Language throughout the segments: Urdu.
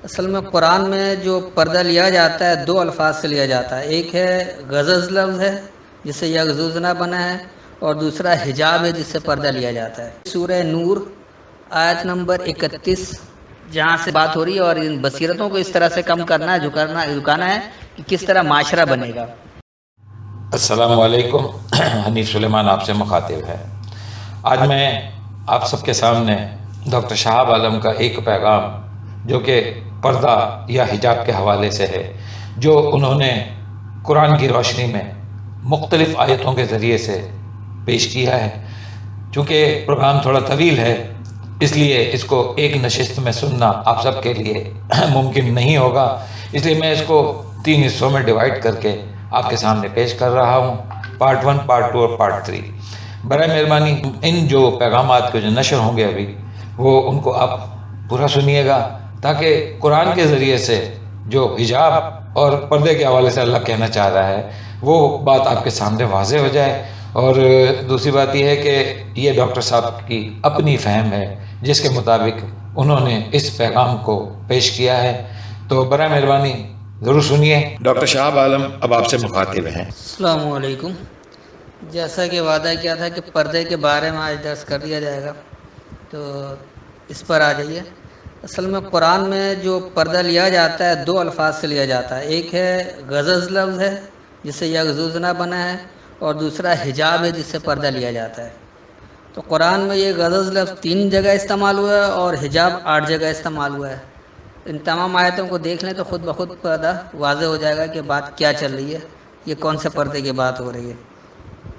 اصل میں قرآن میں جو پردہ لیا جاتا ہے دو الفاظ سے لیا جاتا ہے، ایک ہے غزز لفظ ہے جس سے یغزوزنا بنا ہے، اور دوسرا حجاب ہے جس سے پردہ لیا جاتا ہے۔ سورہ نور آیت نمبر 31 جہاں سے بات ہو رہی ہے، اور ان بصیرتوں کو اس طرح سے کم کرنا ہے، جھکانا ہے کہ کس طرح معاشرہ بنے گا۔ السلام علیکم، حنیف سلیمان آپ سے مخاطب ہے۔ آج میں آپ سب کے سامنے ڈاکٹر شہاب عالم کا ایک پیغام جو کہ پردہ یا حجاب کے حوالے سے ہے، جو انہوں نے قرآن کی روشنی میں مختلف آیتوں کے ذریعے سے پیش کیا ہے۔ چونکہ پروگرام تھوڑا طویل ہے، اس لیے اس کو ایک نشست میں سننا آپ سب کے لیے ممکن نہیں ہوگا، اس لیے میں اس کو 3 حصوں میں ڈیوائیڈ کر کے آپ کے سامنے پیش کر رہا ہوں، پارٹ 1، پارٹ 2 اور پارٹ 3۔ برائے مہربانی ان جو پیغامات کے جو نشر ہوں گے ابھی وہ ان کو آپ پورا سنیے گا، تاکہ قرآن کے ذریعے سے جو حجاب اور پردے کے حوالے سے اللہ کہنا چاہ رہا ہے وہ بات آپ کے سامنے واضح ہو جائے۔ اور دوسری بات یہ ہے کہ یہ ڈاکٹر صاحب کی اپنی فہم ہے جس کے مطابق انہوں نے اس پیغام کو پیش کیا ہے، تو برائے مہربانی ضرور سنیے۔ ڈاکٹر شہاب عالم اب آپ سے مخاطب ہیں۔ السلام علیکم۔ جیسا کہ وعدہ کیا تھا کہ پردے کے بارے میں آج درس کر دیا جائے گا، تو اس پر آ جائیے۔ اصل میں قرآن میں جو پردہ لیا جاتا ہے دو الفاظ سے لیا جاتا ہے، ایک ہے غزز لفظ ہے جس سے یغزوزنا بنا ہے، اور دوسرا حجاب ہے جس سے پردہ لیا جاتا ہے۔ تو قرآن میں یہ غزز لفظ 3 جگہ استعمال ہوا ہے اور حجاب 8 جگہ استعمال ہوا ہے۔ ان تمام آیتوں کو دیکھ لیں تو خود بخود پردہ واضح ہو جائے گا کہ بات کیا چل رہی ہے، یہ کون سے پردے کی بات ہو رہی ہے۔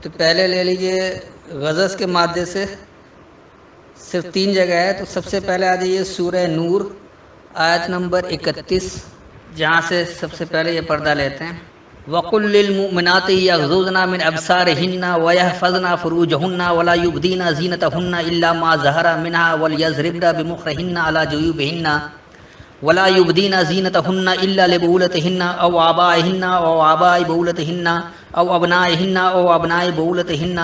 تو پہلے لے لیجئے غزز کے مادے سے صرف 3 جگہ ہے، تو سب سے پہلے آ جائیے سورہ نور آیت نمبر 31 جہاں سے سب سے پہلے یہ پردہ لیتے ہیں۔ وَقُلْ لِلْمُؤْمِنَاتِ يَغْضُضْنَ مِنْ أَبْصَارِهِنَّ وَيَحْفَظْنَ فُرُوجَهُنَّ وَلَا يُبْدِينَ زِينَتَهُنَّ إِلَّا مَا ظَهَرَ مِنْهَا وَلْيَضْرِبْنَ بِمُخْمُرِهِنَّ عَلَى جُيُوبِهِنَّ وَلَا يُبْدِينَ زِينَتَهُنَّ إِلَّا لِبُعُولَتِهِنَّ أَوْ آبَائِهِنَّ أَوْ آبَاءِ بُعُولَتِهِنَّ أَوْ أَبْنَائِهِنَّ أَوْ أَبْنَاءِ بُعُولَتِهِنَّ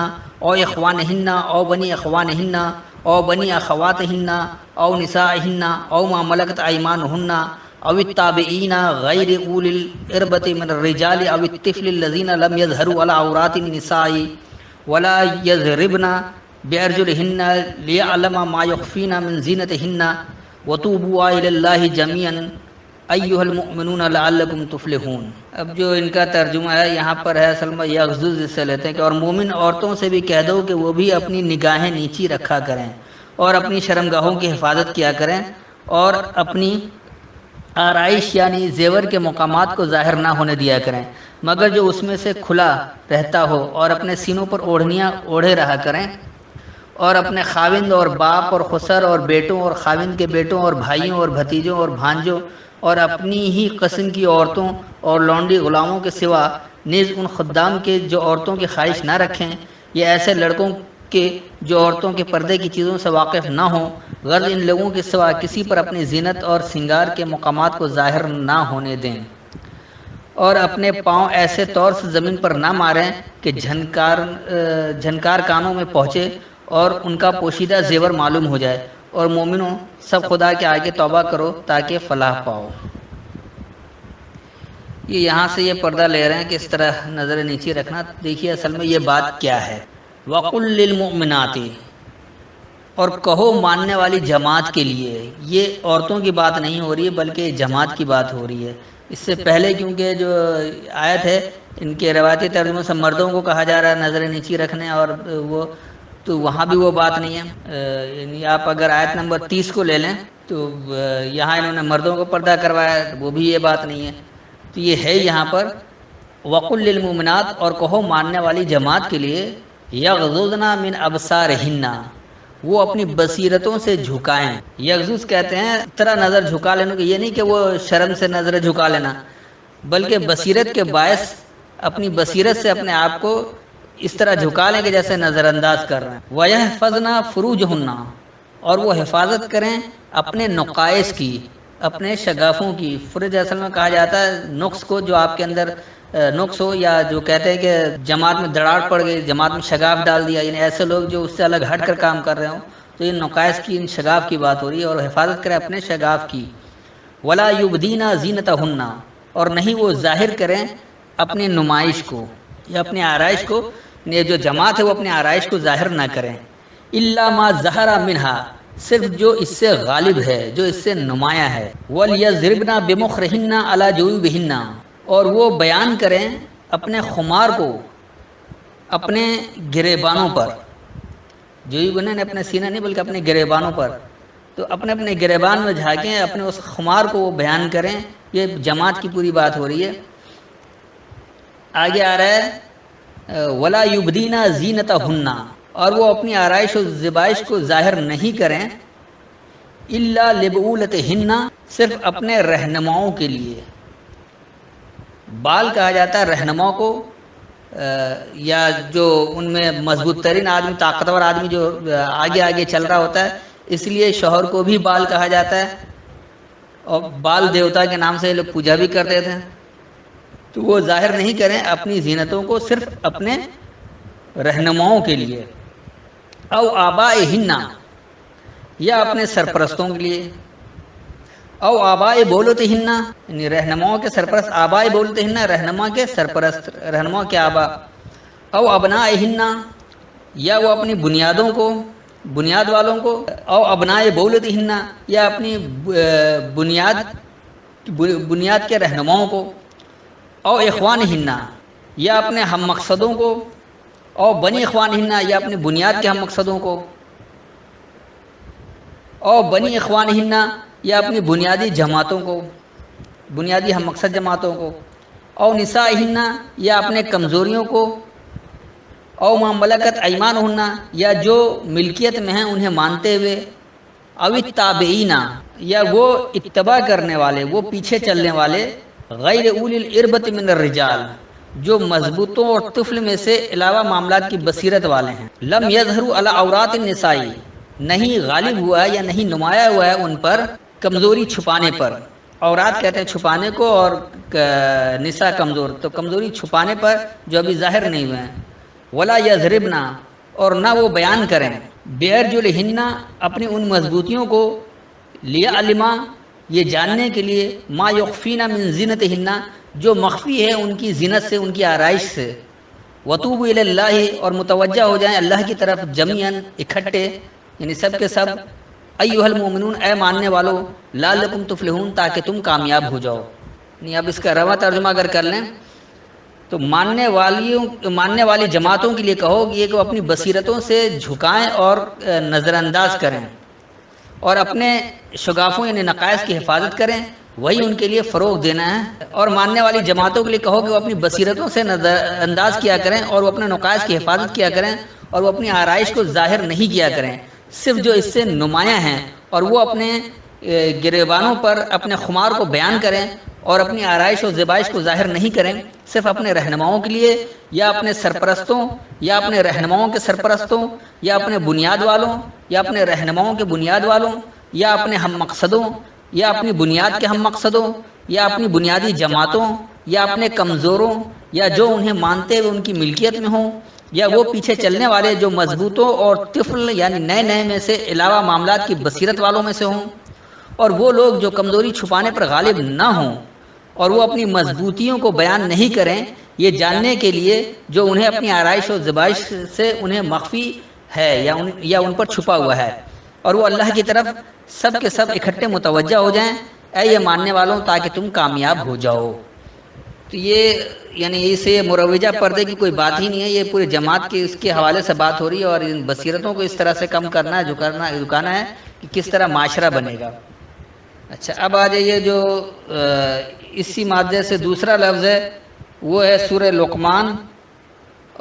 أَوْ إِخْوَانِهِنَّ أَوْ بَنِي إِخْوَانِهِنَّ أَوْ بَنِي أَخَوَاتِهِنَّ أَوْ نِسَائِهِنَّ أَوْ مَا مَلَكَتْ أَيْمَانُهُنَّ أو التابعين غير أولي الإربة من الرجال أو الطفل الذين لم يظهروا على عورات النساء ولا يضربن بأرجلهن ليعلم ما يخفين من زينتهن وتوبوا إلى الله جميعا أيها المؤمنون لعلكم تفلحون۔ اب جو ان کا ترجمہ ہے یہاں پر ہے اصل میں یغضض سے لیتے ہیں کہ اور مومن عورتوں سے بھی کہہ دو کہ وہ بھی اپنی نگاہیں نیچی رکھا کریں اور اپنی شرمگاہوں کی حفاظت کیا کریں اور اپنی آرائش یعنی زیور کے مقامات کو ظاہر نہ ہونے دیا کریں مگر جو اس میں سے کھلا رہتا ہو، اور اپنے سینوں پر اوڑھنیاں اوڑھے رہا کریں، اور اپنے خاوند اور باپ اور خسر اور بیٹوں اور خاوند کے بیٹوں اور بھائیوں اور بھتیجوں اور بھانجوں اور اپنی ہی قسم کی عورتوں اور لونڈی غلاموں کے سوا نیز ان خدام کے جو عورتوں کی خواہش نہ رکھیں، یا ایسے لڑکوں کے جو عورتوں کے پردے کی چیزوں سے واقف نہ ہوں، غرض ان لوگوں کے سوا کسی پر اپنی زینت اور سنگار کے مقامات کو ظاہر نہ ہونے دیں، اور اپنے پاؤں ایسے طور سے زمین پر نہ ماریں کہ جھنکار کانوں میں پہنچے اور ان کا پوشیدہ زیور معلوم ہو جائے، اور مومنوں سب خدا کے آگے توبہ کرو تاکہ فلاح پاؤ۔ یہ یہاں سے یہ پردہ لے رہے ہیں کہ اس طرح نظر نیچی رکھنا۔ دیکھیے اصل میں یہ بات کیا ہے۔ وَقُلْ لِلْمُؤْمِنَاتِ، اور کہو ماننے والی جماعت کے لیے، یہ عورتوں کی بات نہیں ہو رہی ہے بلکہ جماعت کی بات ہو رہی ہے۔ اس سے پہلے کیونکہ جو آیت ہے ان کے روایتی ترجموں سے مردوں کو کہا جا رہا ہے نظر نیچی رکھنے، اور وہ تو وہاں بھی وہ بات نہیں ہے۔ یعنی آپ اگر آیت نمبر 30 کو لے لیں تو یہاں انہوں نے مردوں کو پردہ کروایا ہے، وہ بھی یہ بات نہیں ہے۔ تو یہ ہے یہاں پر وَقُلْ لِلْمُؤْمِنَاتِ، اور کہو ماننے والی جماعت کے لیے، یغضضن من ابصارہن، وہ اپنی بصیرتوں سے جھکائیں۔ یغضض کہتے ہیں طرح نظر جھکا لینے کو، یہ نہیں کہ وہ شرم سے نظر جھکا لینا، بلکہ بصیرت کے باعث اپنی بصیرت سے اپنے آپ کو اس طرح جھکا لیں کہ جیسے نظر انداز کر رہے ہیں۔ وَيَحْفَظْنَ فُرُوجَهُنَّ، اور وہ حفاظت کریں اپنے نقائص کی، اپنے شگافوں کی۔ فرج اصل میں کہا جاتا ہے نقص کو، جو آپ کے اندر نقص ہو، یا جو کہتے ہیں کہ جماعت میں دراڑ پڑ گئی، جماعت میں شگاف ڈال دیا، یعنی ایسے لوگ جو اس سے الگ ہٹ کر کام کر رہے ہوں، تو ان نقائص کی، ان شگاف کی بات ہو رہی ہے، اور حفاظت کریں اپنے شگاف کی۔ ولا یبدینا زینتہن، اور نہیں وہ ظاہر کریں اپنی نمائش کو یا اپنی آرائش کو، یہ جو جماعت ہے وہ اپنی آرائش کو ظاہر نہ کریں، الا ما ظہر منہا، صرف جو اس سے غالب ہے، جو اس سے نمایاں ہے، وَلْيَضْرِبْنَ بِمُخْرِهِنَّ عَلَى جُيُوبِهِنَّ، اور وہ بیان کریں اپنے خمار کو اپنے گریبانوں پر، جویوب نے اپنے سینہ نہیں بلکہ اپنے گریبانوں پر، تو اپنے اپنے گریبان میں جھانکیں، اپنے اس خمار کو وہ بیان کریں، یہ جماعت کی پوری بات ہو رہی ہے۔ آگے آ رہا ہے وَلَا يُبْدِينَ زِينَتَهُنَّ، اور وہ اپنی آرائش و زیبائش کو ظاہر نہیں کریں، إِلَّا لِبُعُولَتِهِنَّ، صرف اپنے رہنماؤں کے لیے۔ بال کہا جاتا ہے رہنما کو، یا جو ان میں مضبوط ترین آدمی، طاقتور آدمی جو آگے آگے چل رہا ہوتا ہے، اس لیے شوہر کو بھی بال کہا جاتا ہے، اور بال دیوتا کے نام سے یہ لوگ پوجا بھی کرتے تھے۔ تو وہ ظاہر نہیں کریں اپنی زینتوں کو، صرف اپنے رہنماؤں کے لیے، او آبائہن، یا اپنے سرپرستوں کے لیے، او آباء بولتہن، یعنی رہنماؤں کے سرپرست، آباء بولتہن رہنما کے سرپرست، رہنما کے آبا، او ابنائہن، یا وہ اپنی بنیادوں کو، بنیاد والوں کو، او ابناء بولتہن، یا اپنی بنیاد کے رہنماؤں کو، او اخوانہن، یا اپنے ہم مقصدوں کو، او بنی اخوانہن، یا اپنی بنیاد کے ہم مقصدوں کو، او بنی اخوانہن، یا اپنی بنیادی جماعتوں کو، بنیادی ہم مقصد جماعتوں کو، او نسائہن، یا اپنے کمزوریوں کو، او ما ملکت ایمانہن، یا جو ملکیت میں ہیں انہیں مانتے ہوئے، او التابعین، یا وہ اتباع کرنے والے، وہ پیچھے چلنے والے، غیر اولی الاربۃ من الرجال، جو مضبوطوں اور طفل میں سے علاوہ معاملات کی بصیرت والے ہیں، لم یظہروا علی عورات النساء، نہیں غالب ہوا یا نہیں نمایاں ہوا ہے ان پر کمزوری چھپانے پر، عورات کہتے ہیں چھپانے کو، اور نساء کمزور، تو کمزوری چھپانے پر جو ابھی ظاہر نہیں ہوئے ہیں، ولا یضربن، اور نہ وہ بیان کریں، بِأَرْجُلِهِنَّ، اپنی ان مضبوطیوں کو، لِيَعْلَمَ، یہ جاننے کے لیے، ما یخفین من زینتہن، جو مخفی ہے ان کی زینت سے، ان کی آرائش سے، وَتُوبُوا إِلَى اللَّهِ، اور متوجہ ہو جائیں اللہ کی طرف، جمیعاً، اکٹھے، یعنی سب کے سب، ایھا المؤمنون، اے ماننے والو، لعلکم تفلحون، تاکہ تم کامیاب ہو جاؤ۔ نہیں اب اس کا رواں ترجمہ اگر کر لیں تو ماننے والی جماعتوں کے لیے کہو یہ کہ وہ اپنی بصیرتوں سے جھکائیں اور نظر انداز کریں، اور اپنے شگافوں یعنی نقائص کی حفاظت کریں، وہی ان کے لیے فروغ دینا ہے۔ اور ماننے والی جماعتوں کے لیے کہو کہ وہ اپنی بصیرتوں سے نظر انداز کیا کریں، اور وہ اپنے نقائص کی حفاظت کیا کریں، اور وہ اپنی آرائش کو ظاہر نہیں کیا کریں، صرف جو اس سے نمایاں ہیں، اور وہ اپنے گریبانوں پر اپنے خمار کو بیان کریں، اور اپنی آرائش و زیبائش کو ظاہر نہیں کریں، صرف اپنے رہنماؤں کے لیے، یا اپنے سرپرستوں، یا اپنے رہنماؤں کے سرپرستوں، یا اپنے بنیاد والوں، یا اپنے رہنماؤں کے بنیاد والوں، یا اپنے ہم مقصدوں، یا اپنی بنیاد کے ہم مقصدوں، یا اپنی بنیادی جماعتوں، یا اپنے کمزوروں، یا جو انہیں مانتے ہوئے ان کی ملکیت میں ہوں، یا وہ پیچھے چلنے والے جو مضبوطوں اور طفل یعنی نئے نئے میں سے علاوہ معاملات کی بصیرت والوں میں سے ہوں، اور وہ لوگ جو کمزوری چھپانے پر غالب نہ ہوں، اور وہ اپنی مضبوطیوں کو بیان نہیں کریں، یہ جاننے کے لیے جو انہیں اپنی آرائش و زبائش سے انہیں مخفی ہے یا ان پر چھپا ہوا ہے، اور وہ اللہ کی طرف سب کے سب اکٹھے متوجہ ہو جائیں، اے یہ ماننے والوں، تاکہ تم کامیاب ہو جاؤ۔ تو یہ یعنی اسے مروجہ پردے کی کوئی بات ہی نہیں ہے، یہ پورے جماعت کے اس کے حوالے سے بات ہو رہی ہے، اور ان بصیرتوں کو اس طرح سے کم کرنا ہے، جھکانا ہے کہ کس طرح معاشرہ بنے گا۔ اچھا اب آ جائیے جو اسی مادے سے دوسرا لفظ ہے، وہ ہے سورہ لقمان،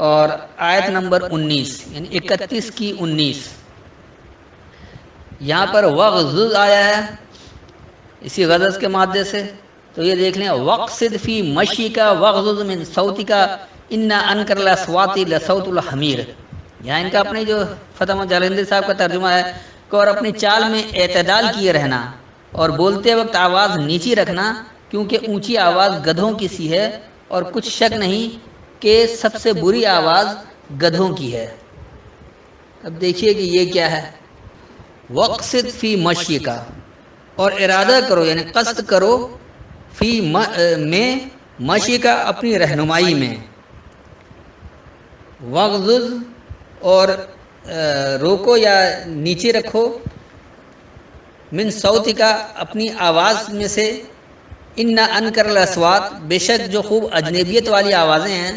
اور آیت نمبر 19 یعنی 31 کی 19، یہاں پر وغضض آیا ہے اسی غضض کے مادے سے، تو یہ دیکھ لیں، وقصد فی مشیک وغضض من صوتک ان انکر الاصوات لصوت الحمیر۔ یہاں ان کا اپنے جو فتح محمد جلندری صاحب کا ترجمہ ہے کہ اور اپنی چال میں اعتدال کیے رہنا، اور بولتے وقت آواز نیچی رکھنا، کیونکہ اونچی آواز گدھوں کی سی ہے، اور کچھ شک نہیں کہ سب سے بری آواز گدھوں کی ہے۔ اب دیکھیے کہ یہ کیا ہے، وقصد فی مشیک، اور ارادہ کرو یعنی قصد کرو فی میں مشی کا اپنی رہنمائی میں، وغضض اور روکو یا نیچے رکھو، من صوتی کا اپنی آواز میں سے، ان انکر الاصوات بے شک جو خوب اجنبیت والی آوازیں ہیں،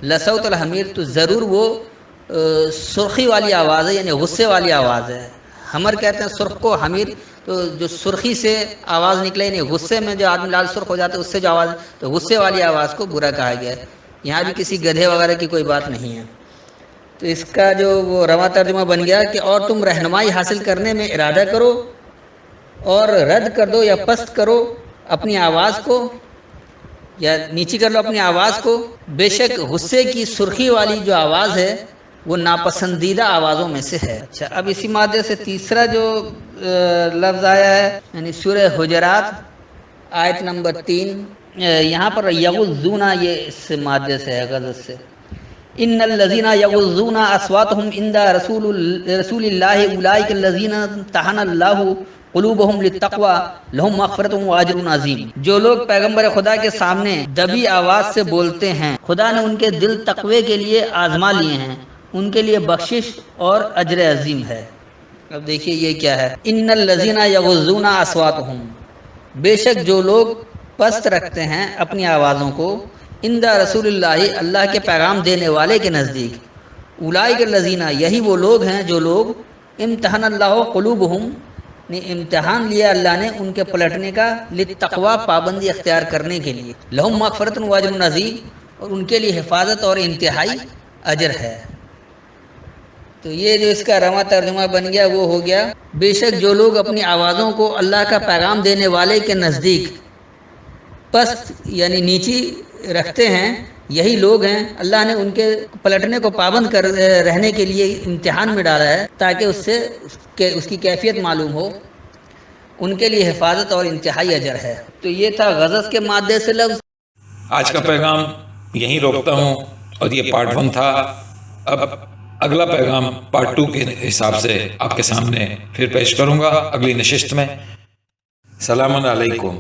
لصوت الحمیر تو ضرور وہ سرخی والی آواز ہے یعنی غصے والی آواز ہے۔ حمر کہتے ہیں سرخ کو، حمیر تو جو سرخی سے آواز نکلے یعنی غصے میں جو آدمی لال سرخ ہو جاتا ہے اس سے جو آواز، تو غصے والی آواز کو برا کہا گیا ہے۔ یہاں بھی کسی گدھے وغیرہ کی کوئی بات نہیں ہے۔ تو اس کا جو وہ رواں ترجمہ بن گیا کہ اور تم رہنمائی حاصل کرنے میں ارادہ کرو اور رد کر دو یا پست کرو اپنی آواز کو یا نیچی کر لو اپنی آواز کو، بے شک غصے کی سرخی والی جو آواز ہے وہ ناپسندیدہ آوازوں میں سے ہے۔ اچھا، اب اسی مادے سے تیسرا جو لفظ آیا ہے یعنی سورہ حجرات آیت نمبر 3، یہاں پر یغضون یہ اس مادے سے ہے، غضض سے، ان الذین یغضون اصواتهم عند رسول اللہ اولئک الذین امتحن اللہ قلوبهم للتقوی لهم مغفرۃ واجر عظیم۔ جو لوگ پیغمبر خدا کے سامنے دبی آواز سے بولتے ہیں، خدا نے ان کے دل تقوی کے لیے آزما لیے ہیں، ان کے لیے بخشش اور اجر عظیم ہے۔ اب دیکھیے یہ کیا ہے، ان الذین یغضون اصواتهم، بے شک جو لوگ پست رکھتے ہیں اپنی آوازوں کو، عند رسول اللہ، اللہ کے پیغام دینے والے کے نزدیک، اولئک الذین، یہی وہ لوگ ہیں جو لوگ، امتحن اللہ قلوبہم، نے امتحان لیا اللہ نے ان کے پلٹنے کا، للتقوی، پابندی اختیار کرنے کے لیے، لہم مغفرۃ واجر عظیم، اور ان کے لیے حفاظت اور انتہائی اجر ہے۔ تو یہ جو اس کا رواں ترجمہ بن گیا وہ ہو گیا، بے شک جو لوگ اپنی آوازوں کو اللہ کا پیغام دینے والے کے نزدیک پست یعنی نیچی رکھتے ہیں، یہی لوگ ہیں اللہ نے ان کے پلٹنے کو پابند کر رہنے کے لیے امتحان میں ڈالا ہے تاکہ اس سے اس کی کیفیت معلوم ہو، ان کے لیے حفاظت اور انتہائی اجر ہے۔ تو یہ تھا غضض کے مادے سے لفظ۔ آج کا پیغام یہیں روکتا ہوں، اور یہ پارٹ 1 تھا۔ اب اگلا پیغام پارٹ 2 کے حساب سے آپ کے سامنے پھر پیش کروں گا اگلی نشست میں۔ سلام علیکم۔